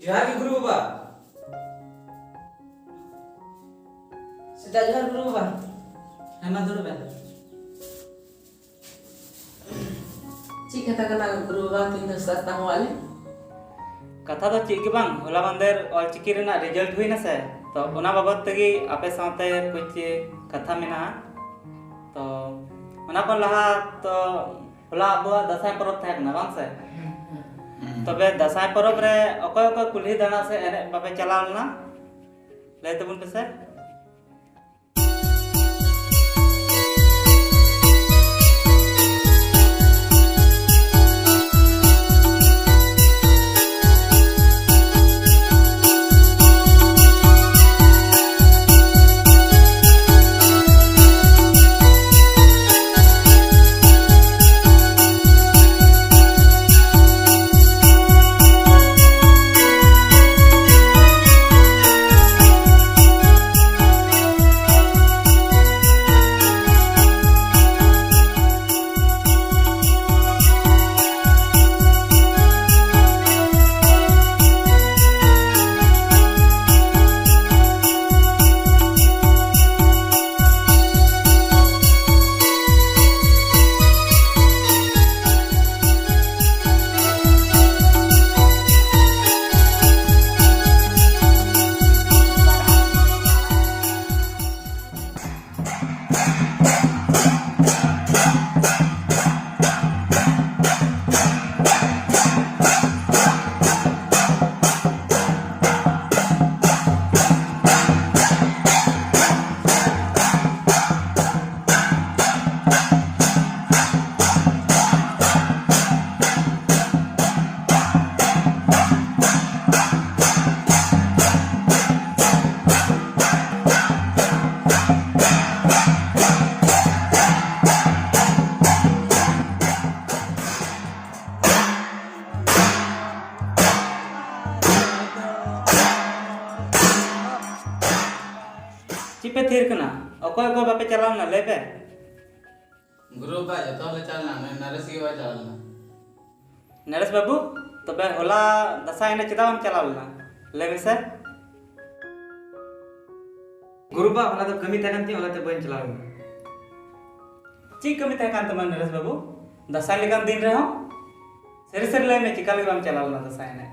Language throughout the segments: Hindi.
जोहार के गुरु बाबा सीधा जोहार गुरु बाबा हेमा दुरु बे ची कथा कना गुरु बाबा तीन दस्ता तांग वाले कथा तो चीज के बांग होला बंदर और चिकी रेना रिजल्ट हुई ना से तो ओना बाबत तगी आपे साथे कुछ कथा मेना तो ओना पर लहा तो होला अबवा दसाई परब था ना बांग से तबे दसाई परब रे अकय अकय कुल्ही दाना से एने बापे चलाव ना ले तबुन पे से चिपे थीर कना अकय अकय बापे चलाव ना ले पे गुरु बाबा जतो ले चलना मैं नरेश के बाबा चलना नरेश बाबू तबे होला दसाई ने चिदाम चलाव ना ले में से गुरु बाबा होला तो कमी तकन ती होला तो बन चलाव ची कमी थे कान तमन नरेश बाबू दसाई लेकान दिन रहो सरी सरी ले में चिका ले बाम चलाव ना दसाई ने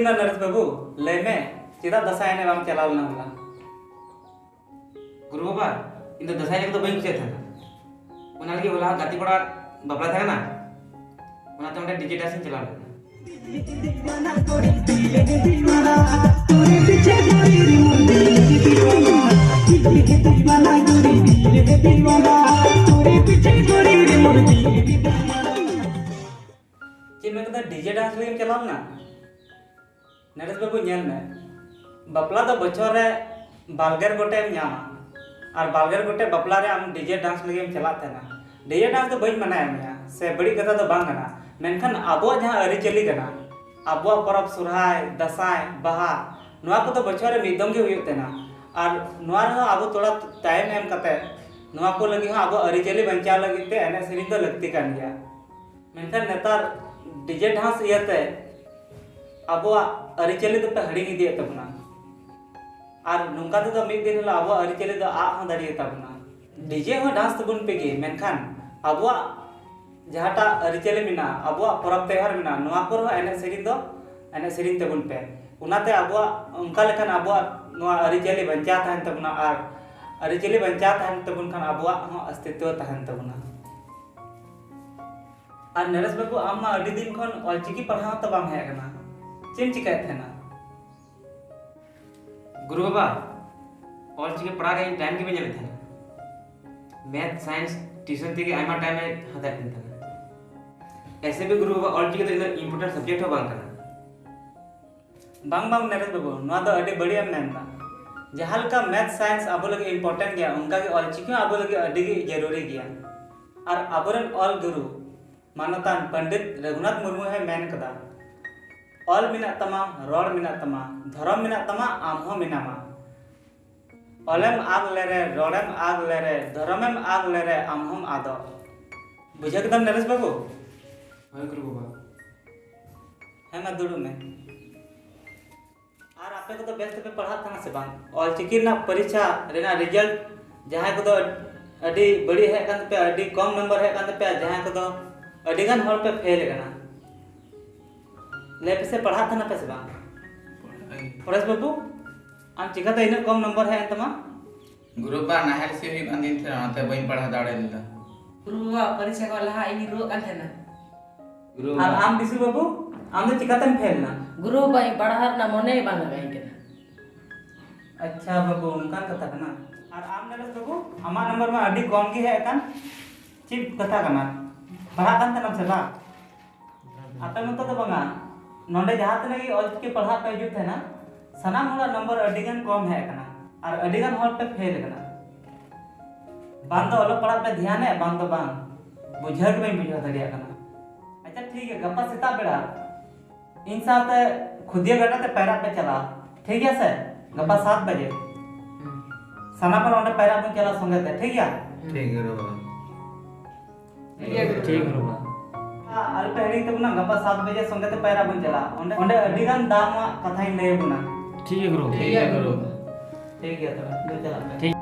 दिन नरेश बाबू लय में चेदा दसाई ने बाम चलाव ना होला गुरु बाबा इन तो दसाई को तो बइन कुछ था उना लगी होला गाती कोड़ा बापला था ना उना तो उनका डीजे डांसिंग चला लेना मैं कदा डीजे डांस लगे चलाव ना नरेश बाबू नेल में बापला तो बछर रे बालगेर गोटे नामा और बालगेर गोटे बापला रे आम डीजे डांस लगे चला थे ना डीजे डांस तो बई मनाया मिया से बड़ी कथा तो बांग कना मेनखान आबो जहां अरी चली कना आबो परब सुरहाय दसाई बहा नोआ को तो बछर रे मिदम गे हुई तेना और नोआ रे आबो थोड़ा टाइम एम कते नोआ को लगी हो आबो अरी चली बंचा लगी ते एने सेरी तो लगती कान गया मेनखान नेतार डीजे डांस इयाते अब अरिचली तो पे हड़ी दिए तबना और नुका तो मिद दिन हला अब अरिचली तो आ हो दाड़ी तबना डीजे हो डांस तबन पेगे मेनखान अब जहाटा अरिचली मिना अब परब त्योहार मिना नोआ पर हो एने सेरिन तबन पे उनाते अब उनका लेखन अब नोआ अरिचली बंचा तहन तबना और अरिचली बंचा तहन तबन खान अब हो अस्तित्व तहन तबना और नरेश बाबू आम मा अडी दिन खन ऑलचिकी पढ़ाव तो बाम है कना चेम चिकाय थेना गुरु बाबा और चिके पढ़ा के टाइम के में चले थे मैथ साइंस ट्यूशन थी के आइमा टाइम में हता थे ऐसे भी गुरु बाबा और चिके तो इधर इंपॉर्टेंट सब्जेक्ट हो बांग करना बांग बांग नरेश बाबू नोआ तो अडी बढ़िया मेनना जहां का मैथ साइंस आबो लगे इंपॉर्टेंट गया उनका के ऑलचिकी आबो लगे अडी गे जरूरी गया और आबोरन ऑल गुरु मानतान पंडित रघुनाथ मुर्मू है मेन कदा ऑल मिना तमा रोड मिना तमा धर्म मिना तमा आमहो मिनामा ऑलम आग लेरे रोडम आग लेरे धर्मम आग लेरे आमहम आदो बुझे एकदम नरेश बाबू हां गुरु बाबा है ना दुडू में और आपे को तो बेस्ट पे पढ़ा था ना से बांग ऑल चिकी ना परीक्षा रेना रिजल्ट जहां को तो अडी बड़ी है कान पे अडी कम नंबर है कान पे जहां को तो अडिगान हॉल पे फेल करना ले पे से पढ़ा था ना पे से बा परेश बाबू आम चिका तो इने कम नंबर है तमा गुरु बा नाहर से भी बंदिन थे आते बई पढ़ा दाड़े ला गुरु बा परीक्षा को लहा इनी रो कान थे ना गुरु और आम दिसु बाबू आम तो चिका तम फेल ना गुरु बा पढ़ार ना मने बांग गई के अच्छा बाबू उनका कथा कना और आम नरेश बाबू आमा नंबर में अडी कम की है कान चिप कथा कना पढ़ा कान तनम से बा आपे मत तो बंगा नोंडे जहां तने की ऑल के पढ़ा पे जुत है ना सनाम होला नंबर अडिगन कम है कना और अडिगन हॉल पे फेल कना बांध दो अलग पढ़ा पे ध्यान है बांध दो बांध बुझक में बुझा दरिया कना अच्छा ठीक है गप्पा सीता बेड़ा इन साथ खुदिया गटा ते पैरा पे चला ठीक है सर गप्पा 7 बजे सना पर ओंडे पैरा पे चला संगे ते ठीक है ठीक है गुरु बाबा ठीक है अल्प हेडिंग तबना गप्पा 7 बजे संगे ते पैरा बन चला ओंडे अडिगन दाम कथा इन ले बुना ठीक है गुरु ठीक है गुरु ठीक है तो चला ठीक